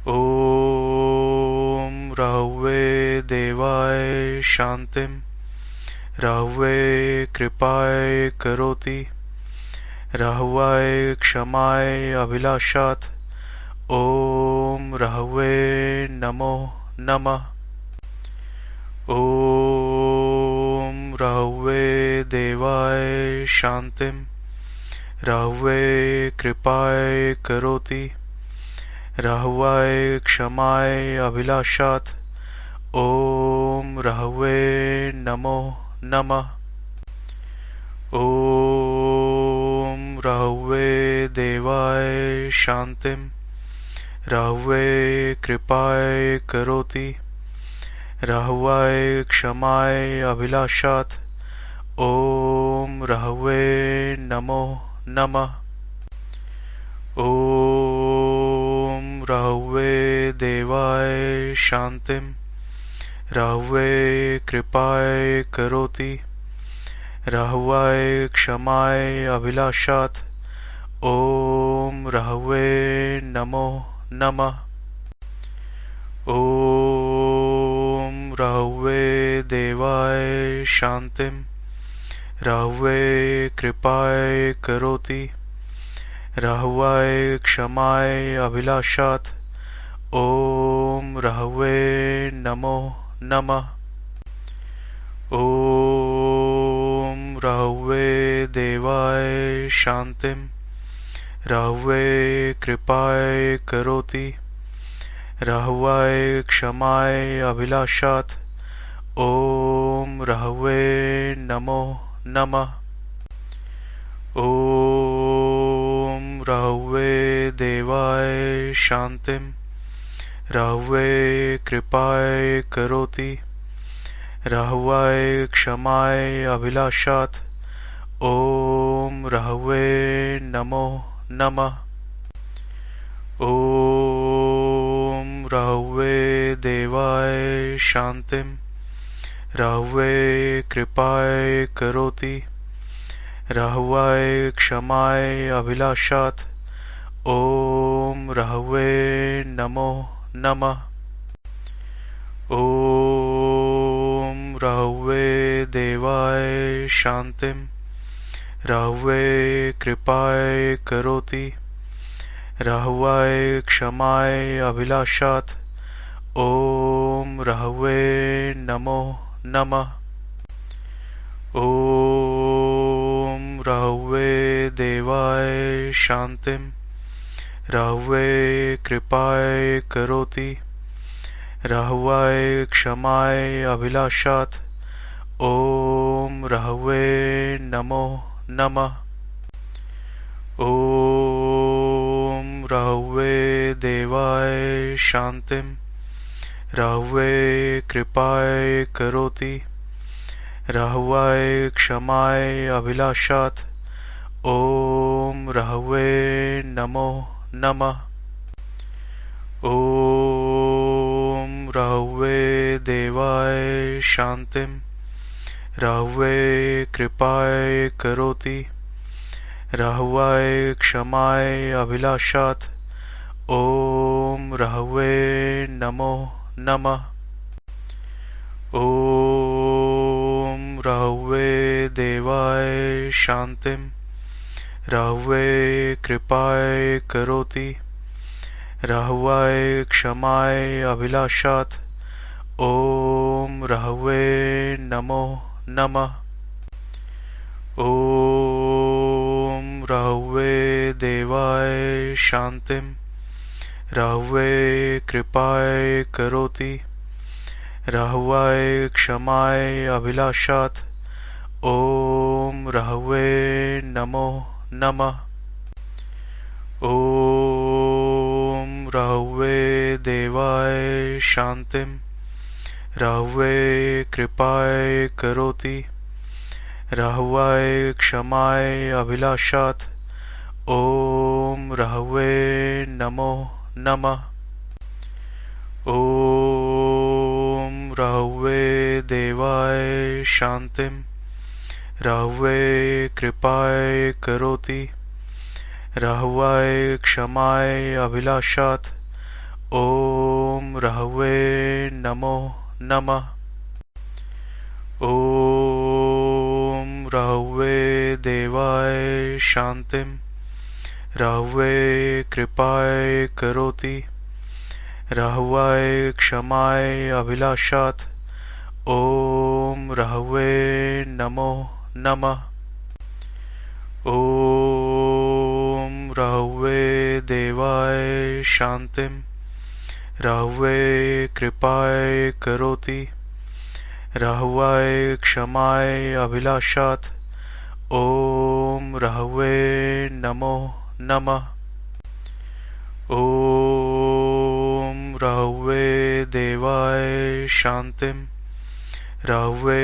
ॐ राहुवे देवाय शान्तिं राहुवे कृपाय करोति राहुवाय क्षमाय अभिलाषात् ॐ राहुवे नमो नमः। ॐ राहुवे देवाय शान्तिं राहुवे कृपाय करोति राहुवाय क्षमाय अभिलाषात् ॐ राहुवे नमो नमः। ॐ राहुवे देवाय शान्तिं राहुवे कृपाय करोति राहुवाय क्षमाय अभिलाषात् ॐ राहुवे नमो नमः। ॐ राहुवे देवाय शान्तिं राहुवे कृपाय करोति राहुवाय क्षमाय अभिलाषात् ॐ राहुवे नमो नमः। ॐ राहुवे देवाय शान्तिं राहुवे कृपाय करोति राहुवाय क्षमाय अभिलाषात् ॐ राहुवे नमो नमः। ॐ राहुवे देवाय शान्तिं राहुवे कृपाय करोति राहुवाय क्षमाय अभिलाषात् ॐ राहुवे नमो नमः। ॐ राहुवे देवाय शान्तिं राहुवे कृपाय करोति राहुवाय क्षमाय अभिलाषात् ॐ राहुवे नमो नमः। ॐ राहुवे देवाय शान्तिं राहुवे कृपाय करोति राहुवाय क्षमाय अभिलाषात् ॐ राहुवे नमो नमः। ॐ राहुवे देवाय शान्तिं राहुवे कृपाय करोति राहुवाय क्षमाय अभिलाषात् ॐ राहुवे नमो नमः। ॐ राहुवे देवाय शान्तिं राहुवे कृपाय करोति राहुवाय क्षमाय अभिलाषात् ॐ राहुवे नमो नमः। ॐ राहुवे देवाय शान्तिं राहुवे कृपाय करोति राहुवाय क्षमाय अभिलाषात् ॐ राहुवे नमो नमः। ॐ राहुवे देवाय शान्तिं राहुवे कृपाय करोति राहुवाय क्षमाय अभिलाषात् ॐ राहुवे नमो नमः। ॐ राहुवे देवाय शान्तिं राहुवे कृपाय करोति राहुवाय क्षमाय अभिलाषात् ॐ राहुवे नमो नमः। ॐ राहुवे देवाय शान्तिं राहुवे कृपाय करोति राहुवाय क्षमाय अभिलाषात् ॐ राहुवे नमो नमः। ॐ राहुवे देवाय शान्तिं राहुवे कृपाय करोति राहुवाय क्षमाय अभिलाषात् ॐ राहुवे नमो नमः। ॐ राहुवे देवाय शान्तिं राहुवे कृपाय करोति राहुवाय क्षमाय अभिलाषात् ॐ रहवे नमो नमः। ॐ रहवे देवाय शान्तिं रहवे कृपाय करोति रहवाय क्षमाय अभिलाषात्। ॐ रहवे नमो नमः। ॐ रहवे देवाय शान्तिं रहवे कृपाय करोति रहवाय क्षमाय अभिलाषात्। ॐ रहवे नमो नमः। ॐ रहवे देवाय शान्तिं रहवे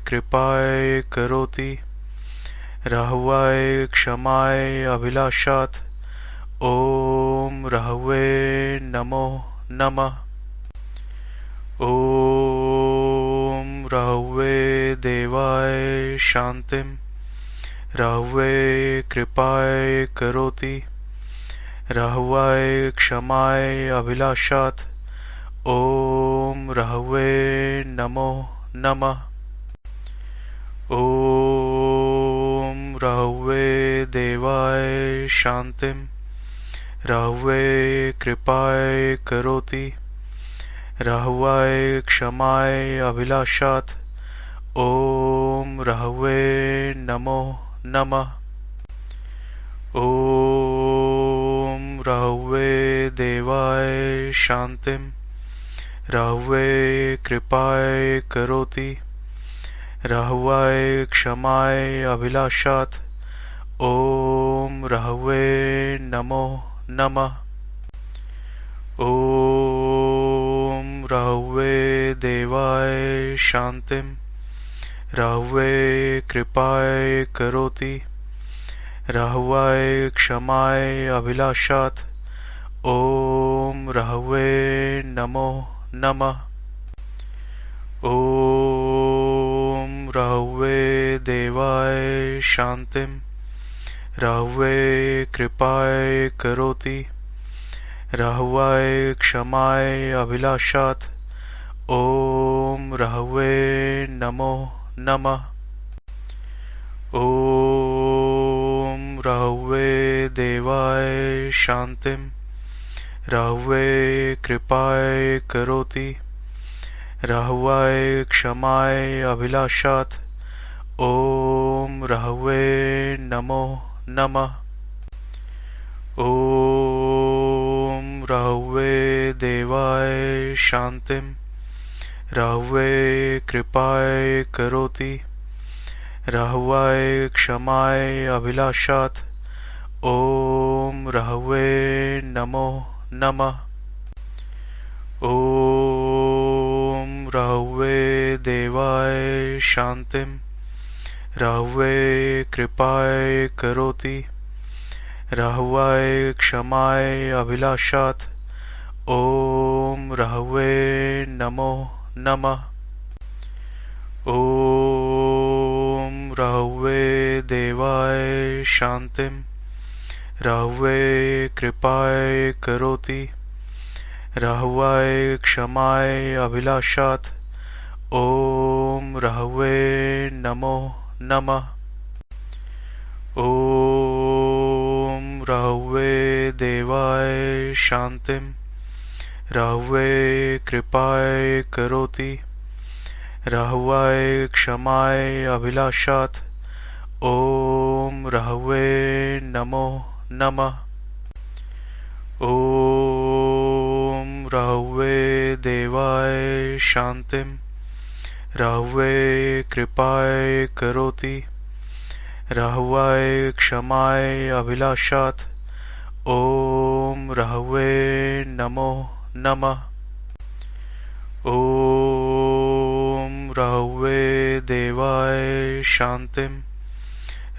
कृपाय करोति रहवाय क्षमाय अभिलाषात्। ॐ रहवे नमो नमः। ॐ रहवे देवाय शान्तिं रहवे कृपाय करोति रहवाय क्षमाय अभिलाषात्। ॐ रहवे नमो नमः। ॐ रहवे देवाय शान्तिं रहवे कृपाय करोति रहवाय क्षमाय अभिलाषात्। ॐ रहवे नमो नमः। ॐ रहवे देवाय शान्तिं रहवे कृपाय करोति रहवाय क्षमाय अभिलाषात्। ॐ रहवे नमो नमः। ॐ रहवे देवाय शान्तिं रहवे कृपाय करोति रहवाय क्षमाय अभिलाषात्। ॐ रहवे नमो नमः। ॐ रहवे देवाय शान्तिं रहवे कृपाय करोति रहवाय क्षमाय अभिलाषात्। ॐ रहवे नमो नमः। ॐ रहवे देवाय शान्तिं रहवे कृपाय करोति रहवाय क्षमाय अभिलाषात्। ॐ रहवे नमो नमः। ॐ रहवे देवाय शान्तिं रहवे कृपाय करोति रहवाय क्षमाय अभिलाषात्। ॐ रहवे नमो नमः। ॐ रहवे देवाय शान्तिं रहवे कृपाय करोति रहवाय क्षमाय अभिलाषात्। ॐ रहवे नमो नमः। ॐ रहवे देवाय शान्तिं रहवे कृपाय करोति रहवाय क्षमाय अभिलाषात्। ॐ रहवे नमो नमः। ॐ रहवे देवाय शान्तिं रहवे कृपाय करोति रहवाय क्षमाय अभिलाषात्। ॐ रहवे नमो नमः। ॐ रहवे देवाय शान्तिं रहवे कृपाय करोति रहवाय क्षमाय अभिलाषात्। ॐ रहवे नमो नमः। ॐ रहवे देवाय शान्तिं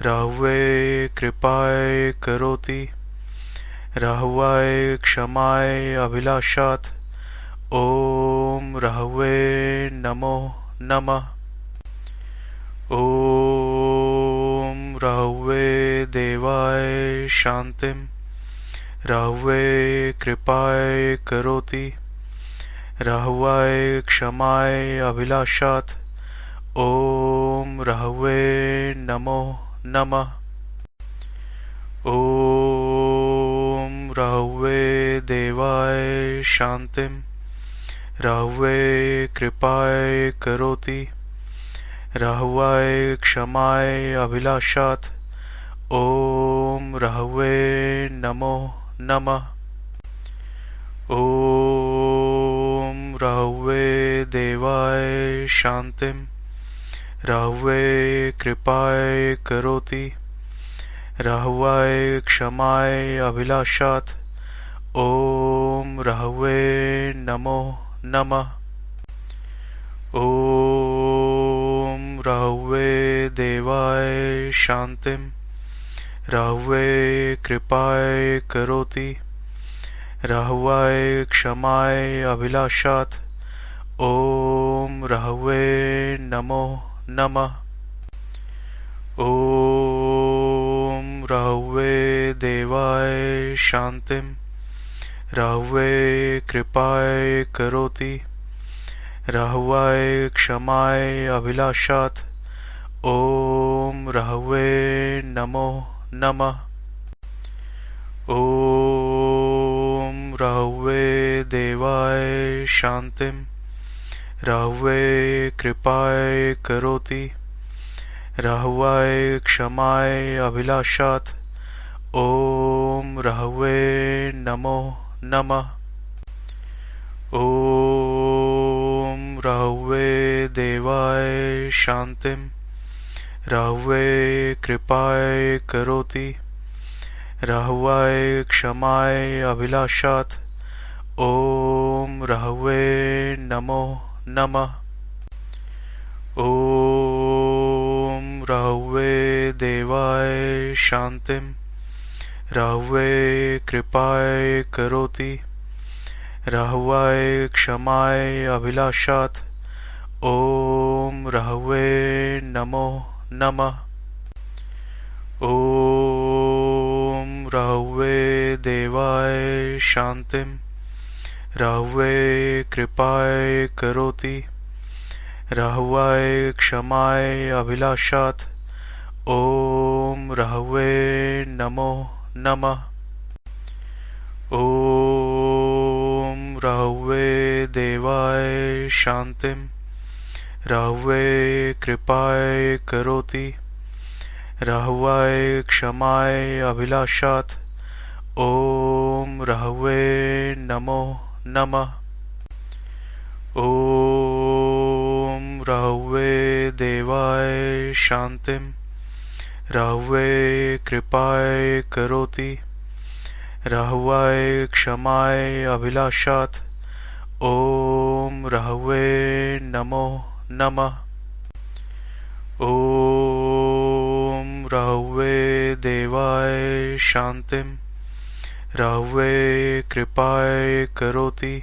रहवे कृपाय करोति रहवाय क्षमाय अभिलाषात्। ॐ रहवे नमो नमः। ॐ रहवे देवाय शान्तिं राहुवे कृपाय करोति राहुवाय क्षमाय अभिलाषात् ओम राहुवे नमो नमः। ओम राहुवे देवाय शांतिम राहुवे कृपाय करोति राहुवाय क्षमाय अभिलाषात् ओम राहुवे नमो नमः। ओम राहुवे देवाय शांतिम राहुवे कृपाय करोति राहुवाय क्षमाय अभिलाषात् ओम राहुवे नमो नमः। ओम राहुवे देवाय शांतिम राहुवे कृपाय करोति राहुवाय क्षमाय अभिलाषात् ओम राहुवे नमो नमः। ओम राहुवे देवाय शांतिम राहुवे कृपाय करोति राहुवाय क्षमाय अभिलाषात् ओम राहुवे नमो नमः। ओम राहुवे देवाय शांतिम राहुवे कृपाय करोति राहुवाय क्षमाय अभिलाषात् ओम राहुवे नमो नमः। ओम राहुवे देवाय शांतिम राहुवे कृपाय करोति राहुवाय क्षमाय अभिलाषात् ओम राहुवे नमो नमः। ओम राहुवे देवाय शांतिम राहुवे कृपाय करोति राहुवाय क्षमाय अभिलाषात् ओम राहुवे नमो नमः। ओम राहुवे देवाय शांतिम राहुवे कृपाय करोति राहुवाय क्षमाय अभिलाषात् ओम राहुवे नमो नमः। ओम राहुवे देवाय शांतिम राहुवे कृपाय करोति राहुवाय क्षमाय अभिलाषात् ओम राहुवे नमो नमः। ओम राहुवे देवाय शांतिम राहुवे कृपाय करोति राहुवाय क्षमाय अभिलाषात् ओम राहुवे नमो नमः। ओम राहुवे देवाय शांतिम राहुवे कृपाय करोति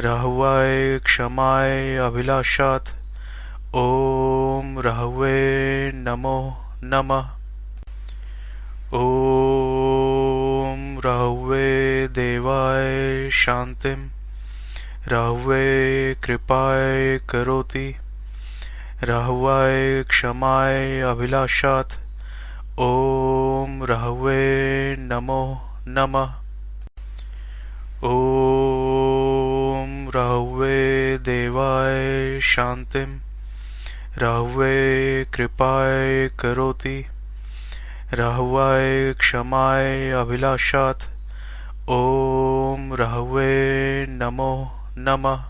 राहुवाय क्षमाय अभिलाषात् ओम राहुवे नमो नमः। ओम राहुवे देवाय शांतिम राहुवे कृपाय करोति राहुवाय क्षमाय अभिलाषात् ओम राहुवे नमो नमः। ओम राहुवे देवाय शांतिम राहुवे कृपाय करोति राहुवाय क्षमाय अभिलाषात् ओम राहुवे नमो नमः।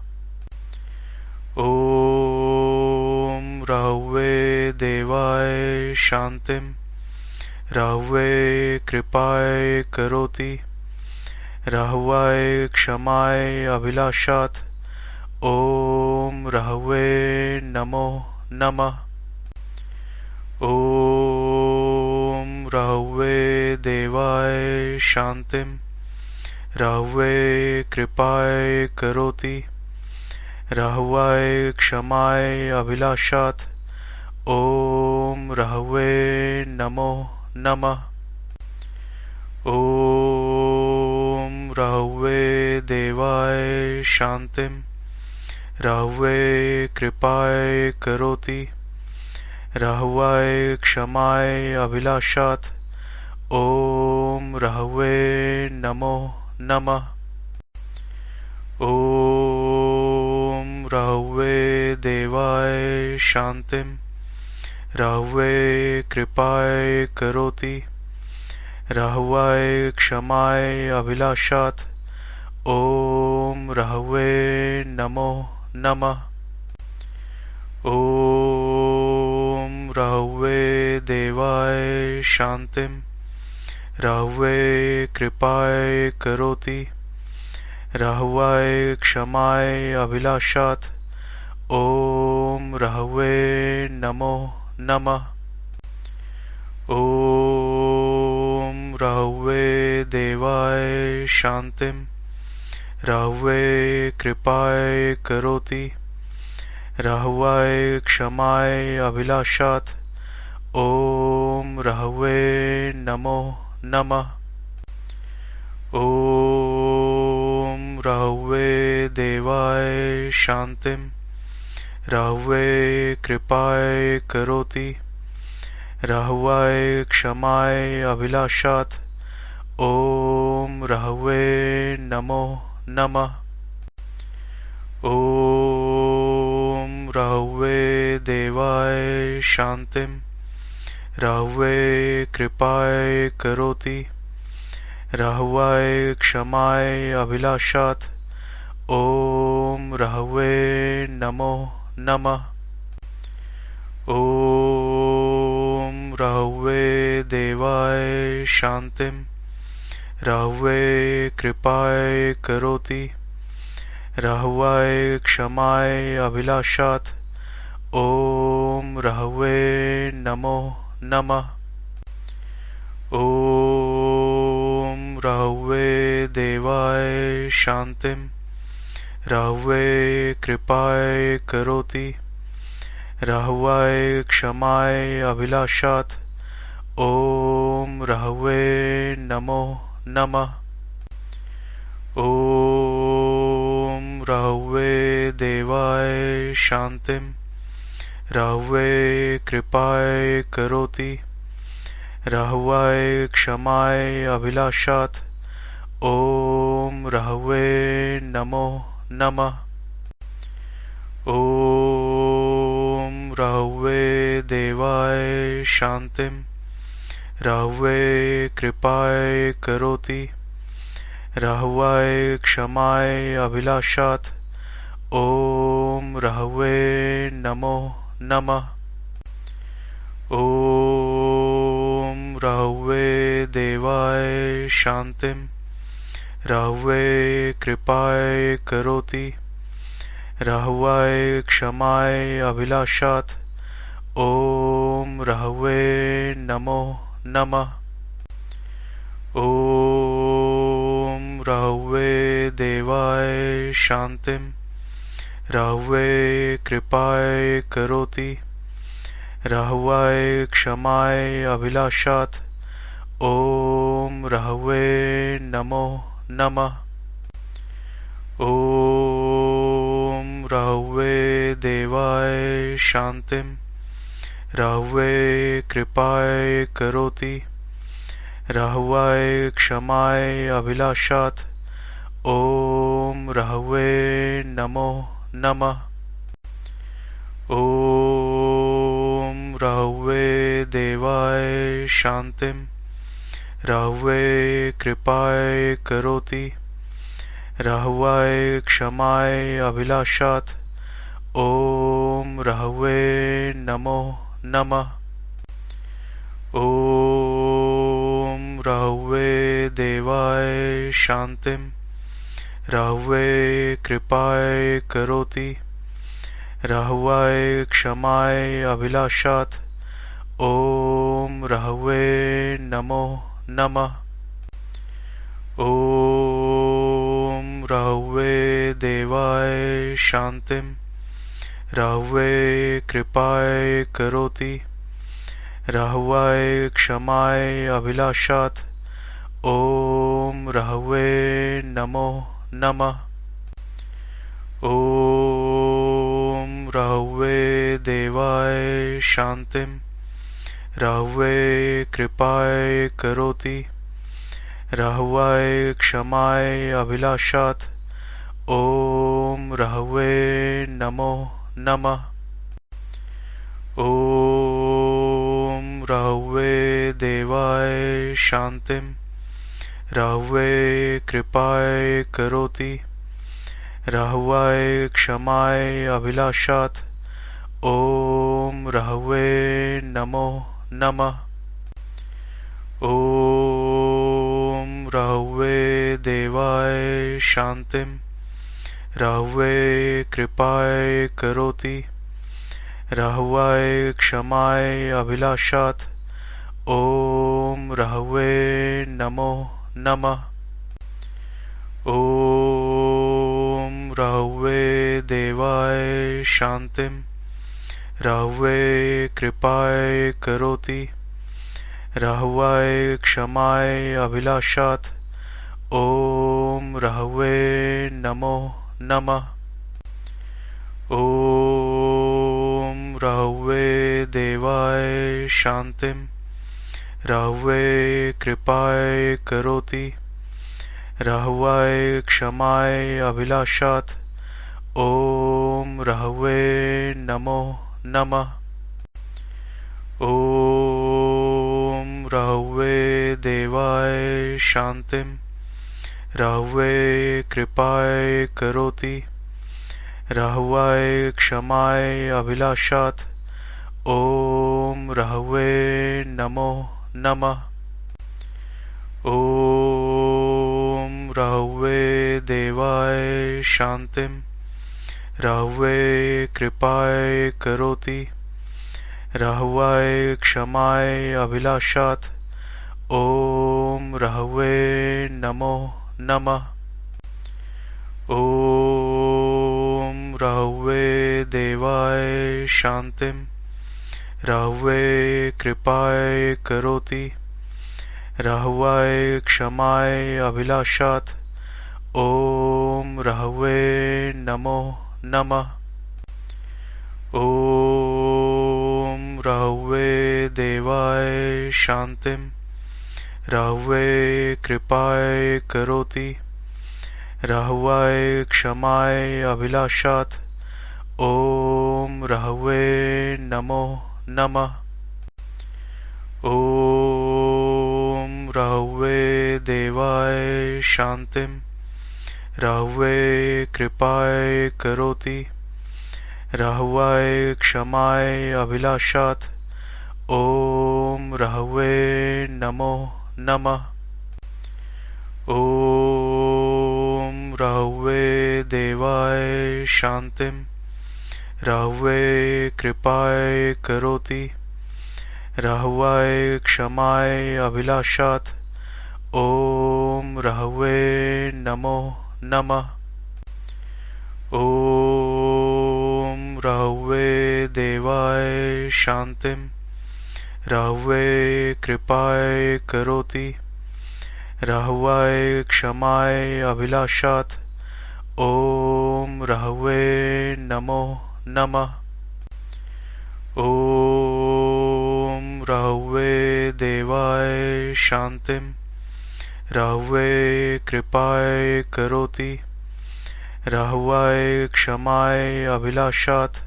ओम राहुवे देवाय शांतिम राहुवे कृपाय करोति राहुवाय क्षमाय अभिलाषात् ओम राहुवे नमो नमः। ओम राहुवे देवाय शांतिम राहुवे कृपाय करोति राहुवाय क्षमाय अभिलाषात् ओम राहुवे नमो नमः। ओम राहुवे देवाय शांतिं राहुवे कृपाय करोति राहुवाय क्षमाय अभिलाषात् ओम राहुवे नमो नमः। ओम राहुवे देवाय शांतिं राहुवे कृपाय करोति राहुवाय क्षमाय अभिलाषात् ओम राहुवे नमो नमः। ओम राहुवे देवाय शांतिं राहुवे कृपाय करोति राहुवाय क्षमाय अभिलाषात् ओम राहुवे नमो नमः। ओम राहुवे देवाय शांतिं राहुवे कृपाय करोति राहुवाय क्षमाय अभिलाषात् ओम राहुवे नमो नमः। ओम राहुवे देवाय शांतिं राहुवे कृपाय करोति राहुवाय क्षमाय अभिलाषात् ओम राहुवे नमो नमः। ओम राहुवे देवाय शांतिं राहुवे कृपाय करोति राहुवाय क्षमाय अभिलाषात् ओम राहुवे नमो नमः। ओम राहुवे देवाय शांतिं राहुवे कृपाय करोति राहुवाय क्षमाय अभिलाषात् ओम राहुवे नमो नमः। ओम राहुवे देवाय शांतिं राहुवे कृपाय करोति राहुवाय क्षमाय अभिलाषात् ओम राहुवे नमो नमः। ओम राहुवे देवाय शांतिं राहुवे कृपाय करोति राहुवाय क्षमाय अभिलाषात् ओम राहुवे नमो नमः। ओम राहुवे देवाय शांतिं राहुवे कृपाय करोति राहुवाय क्षमाय अभिलाषात् ओम राहुवे नमो नमः। ओम राहुवे देवाय शांतिं राहुवे कृपाय करोति राहुवाय क्षमाय अभिलाषात् ओम राहुवे नमो नमः। ओम राहुवे देवाय शांतिं राहुवे कृपाय करोति राहुवाय क्षमाय अभिलाषात् ओम राहुवे नमो नमः। ओम राहुवे देवाय शांतिं राहुवे कृपाय करोति राहुवाय क्षमाय अभिलाषात् ओम राहुवे नमो नमः। ओम राहुवे देवाय शांतिं राहुवे कृपाय करोति राहुवाय क्षमाय अभिलाषात् ओम राहुवे नमो नमः। ओम राहुवे देवाय शांतिं राहुवे कृपाय करोति राहुवाय क्षमाय अभिलाषात् ओम राहुवे नमो नमः। ओम राहुवे देवाय शांतिं राहुवे कृपाय करोति राहुवाय क्षमाय अभिलाषात् ॐ रहवे नमो नमः। ॐ रहवे देवाय शान्तिं रहवे कृपाय करोति रहवाय क्षमाय अभिलाषात्। ॐ रहवे नमो नमः। ॐ रहवे देवाय शान्तिं रहवे कृपाय करोति रहवाय क्षमाय अभिलाषात्। ॐ रहवे नमो नमः। ॐ रहवे देवाय शान्तिं रहवे कृपाय करोति रहवाय क्षमाय अभिलाषात्। ॐ रहवे नमो नमः। ॐ रहवे देवाय शान्तिं रहवे कृपाय करोति रहवाय क्षमाय अभिलाषात्। ॐ रहवे नमो नमः। ॐ रहवे देवाय शान्तिं रहवे कृपाय करोति रहवाय क्षमाय अभिलाषात्। ॐ रहवे नमो नमः। ॐ रहवे देवाय शान्तिं रहवे कृपाय करोति रहवाय क्षमाय अभिलाषात्। ॐ रहवे नमो नमः। ॐ रहवे देवाय शान्तिं रहवे कृपाय करोति रहवाय क्षमाय अभिलाषात्। ॐ रहवे नमो नमः। ॐ रहवे देवाय शान्तिं रहवे कृपाय करोति रहवाय क्षमाय अभिलाषात्। ॐ रहवे नमो नमः। ॐ रहवे देवाय शान्तिं रहवे कृपाय करोति रहवाय क्षमाय अभिलाषात्। ॐ रहवे नमो नमः। ॐ रहवे देवाय शान्तिं रहवे कृपाय करोति रहवाय क्षमाय अभिलाषात्। ॐ रहवे नमो नमः। ॐ रहवे देवाय शान्तिं रहवे कृपाय करोति रहवाय क्षमाय अभिलाषात्। ॐ रहवे नमो नमः। ॐ रहवे देवाय शान्तिं रहवे कृपाय करोति रहवाय क्षमाय अभिलाषात्। ॐ रहवे नमो नमः। ॐ रहवे देवाय शान्तिं रहवे कृपाय करोति रहवाय क्षमाय अभिलाषात्।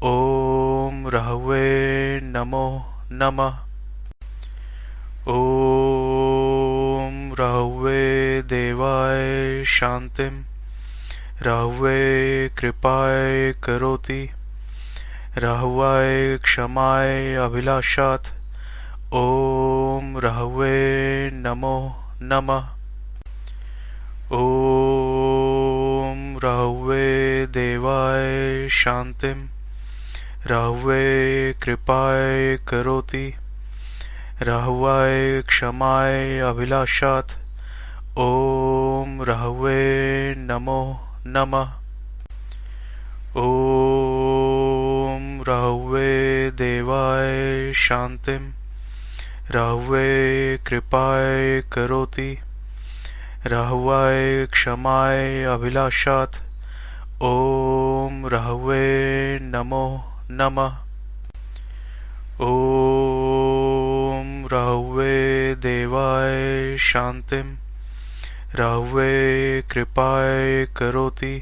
ॐ रहवे नमो नमः। ॐ रहवे देवाय शान्तिं रहवे कृपाय करोति रहवाय क्षमाय अभिलाषात्। ॐ रहवे नमो नमः। ॐ रहवे देवाय शान्तिं रहवे कृपाय करोति रहवाय क्षमाय अभिलाषात्। ॐ रहवे नमो नमः। ॐ रहवे देवाय शान्तिं राहुवे कृपाय करोति राहुवाय क्षमाय अभिलाषात् ओम राहुवे नमो नमः। ओम राहुवे देवाय शांतिं राहुवे कृपाय करोति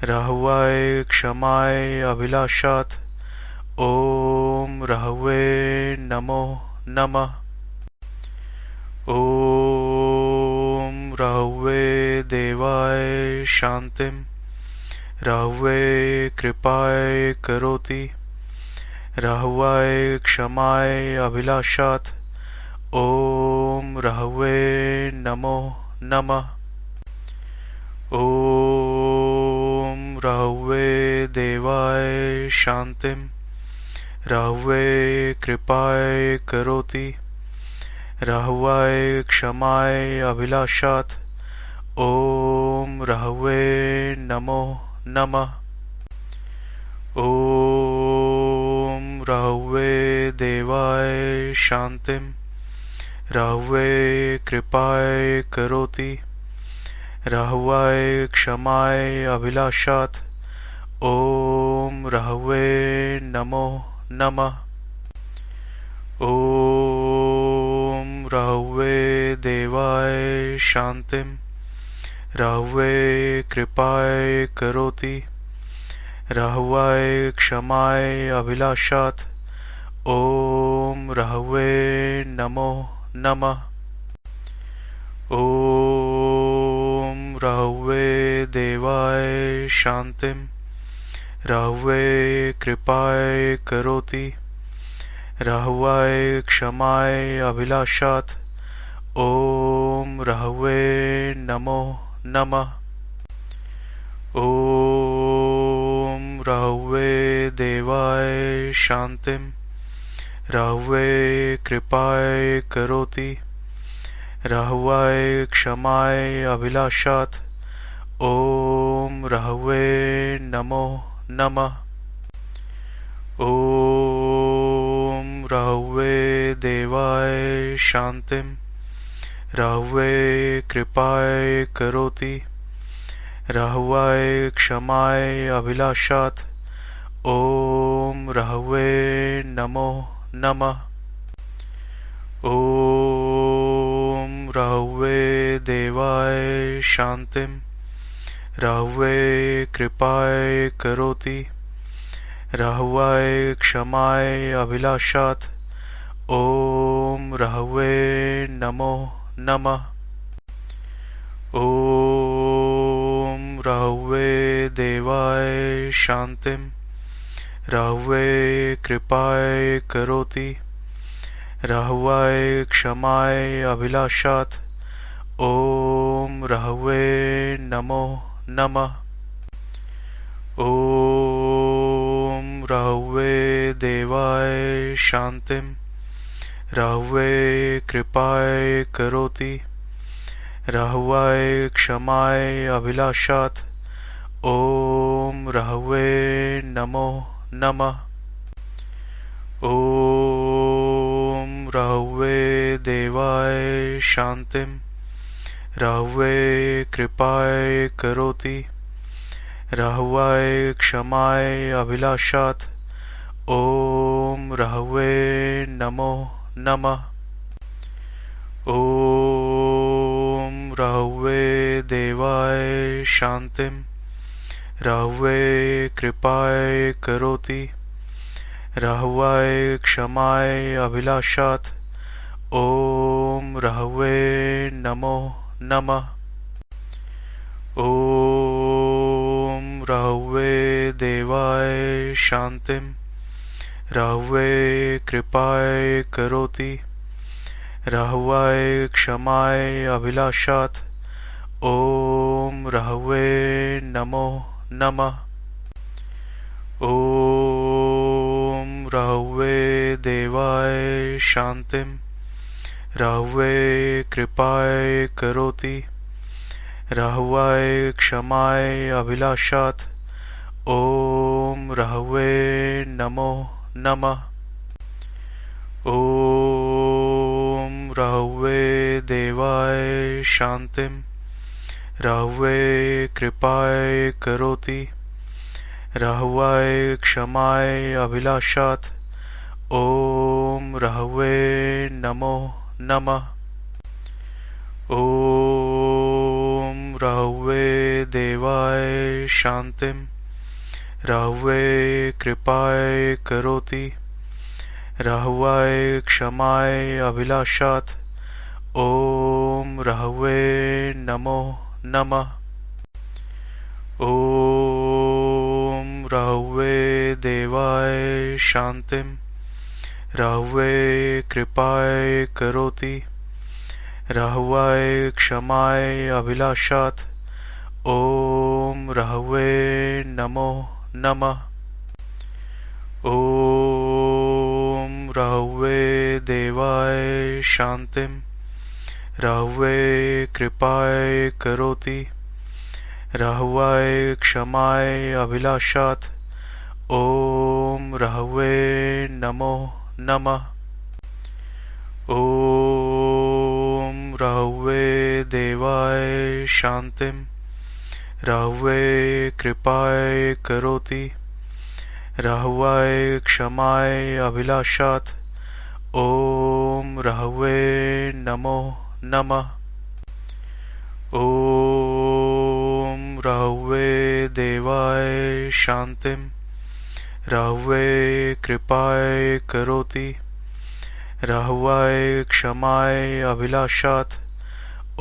राहुवाय क्षमाय अभिलाषात् ओम राहुवे नमो नमः। ओम राहुवे देवाय शांतिं राहुवे कृपाय करोति राहुवाय क्षमाय अभिलाषात् ओम राहुवे नमो नमः। ओम राहुवे देवाय शांतिं राहुवे कृपाय करोति राहुवाय क्षमाय अभिलाषात् ओम राहुवे नमो नमः। ओम राहुवे देवाय शांतिं राहुवे कृपाय करोति राहुवाय क्षमाय अभिलाषात् ओम राहुवे नमो नमः। ओम राहुवे देवाय शांतिं राहुवे कृपाय करोति राहुवाय क्षमाय अभिलाषात् ओम राहुवे नमो नमः। ओम राहुवे देवाय शांतिं राहुवे कृपाय करोति राहुवाय क्षमाय अभिलाषात् ओम राहुवे नमो नमः। ओम राहुवे देवाय शांतिं राहुवे कृपाय करोति राहुवाय क्षमाय अभिलाषात् ओम राहुवे नमो नमः। ओम राहुवे देवाय शांतिं राहुवे कृपाय करोति राहुवाय क्षमाय अभिलाषात् ओम राहुवे नमो नमः। ओम राहुवे देवाय शांतिं राहुवे कृपाय करोति राहुवाय क्षमाय अभिलाषात् ओम राहुवे नमो नमः। ओम राहुवे देवाय शांतिं राहुवे कृपाय करोति राहुवाय क्षमाय अभिलाषात् ओम राहुवे नमो नमः। ओम राहुवे देवाय शांतिं राहुवे कृपाय करोति राहुवाय क्षमाय अभिलाषात् ओम राहुवे नमो नमः। ओम राहुवे देवाय शांतिं राहुवे कृपाय करोति राहुवाय क्षमाय अभिलाषात् ओम राहुवे नमो नमः। ओम राहुवे देवाय शांतिं राहुवे कृपाय करोति राहुवाय क्षमाय अभिलाषात् ओम राहुवे नमो नमः। ओम राहुवे देवाय शांतिं राहुवे कृपाय करोति राहुवाय क्षमाय अभिलाषात् ओम राहुवे नमो नमः। ओम राहुवे देवाय शांतिं राहुवे कृपाय करोति राहुवाय क्षमाय अभिलाषात् ओम राहुवे नमो नमः। ओम राहुवे देवाय शान्तिं राहुवे कृपाय करोति राहुवाय क्षमाय अभिलाषात् ॐ राहुवे नमो नमः। ॐ राहुवे देवाय शान्तिं राहुवे कृपाय करोति राहुवाय क्षमाय अभिलाषात् ॐ राहुवे नमो नमः। ॐ राहुवे देवाय शान्तिं राहुवे कृपाय करोति राहुवाय क्षमाय अभिलाषात् ॐ राहुवे नमो नमः। ॐ राहुवे देवाय शान्तिं राहुवे कृपाय करोति राहुवाय क्षमाय अभिलाषात् ॐ राहुवे नमो नमः। ॐ राहुवे देवाय शान्तिं राहुवे कृपाय करोति राहुवाय क्षमाय अभिलाषात् ॐ राहुवे नमो नमः। ॐ राहुवे देवाय शान्तिं राहुवे कृपाय करोति राहुवाय क्षमाय अभिलाषात्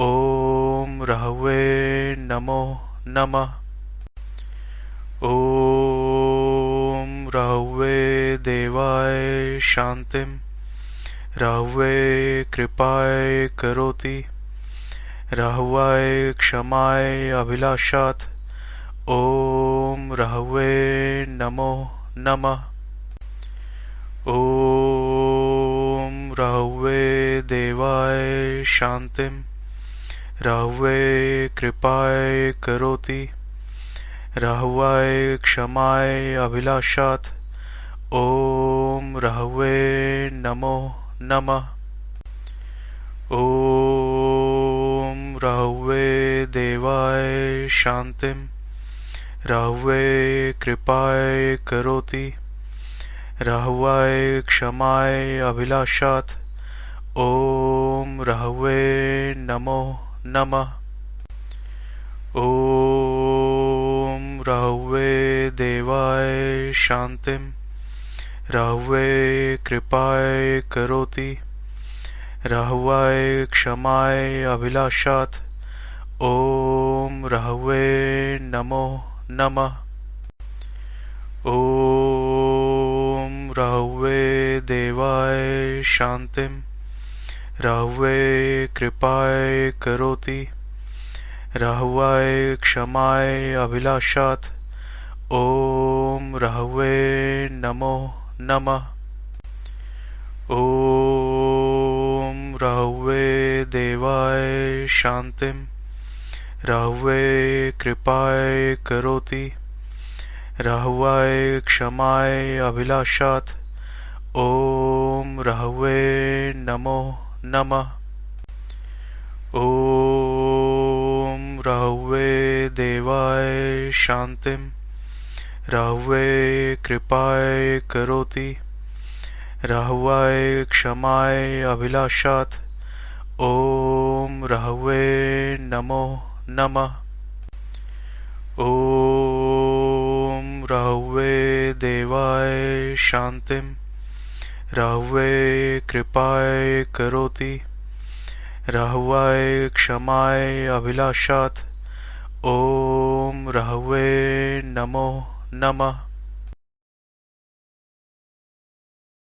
ॐ राहुवे नमो नमः। ॐ राहुवे देवाय शान्तिं राहुवे कृपाय करोति राहुवाय क्षमाय अभिलाषात् ॐ राहुवे नमो नमः। ॐ राहुवे देवाय शान्तिं राहुवे कृपाय करोति राहुवाय क्षमाय अभिलाषात् ॐ राहुवे नमो नमः। ॐ राहुवे देवाय शान्तिं राहुवे कृपाय करोति राहुवाय क्षमाय अभिलाषात् ॐ राहुवे नमो नमः। ॐ राहुवे देवाय शान्तिं राहुवे कृपाय करोति राहुवाय क्षमाय अभिलाषात् ॐ राहुवे नमो नमः। ॐ राहुवे देवाय शान्तिं राहुवे कृपाय करोति राहुवाय क्षमाय अभिलाषात् ॐ राहुवे नमो नमः। ॐ राहुवे देवाय शान्तिं राहुवे कृपाय करोति राहुवाय क्षमाय अभिलाषात् ॐ राहुवे नमो नमः। ॐ राहुवे देवाय शान्तिं राहुवे कृपाय करोति राहुवाय क्षमाय अभिलाषात् ॐ राहुवे नमो नमः। ॐ राहुवे देवाय शान्तिं राहुवे कृपाय करोति राहुवाय क्षमाय अभिलाषात् ॐ राहुवे नमो नमः।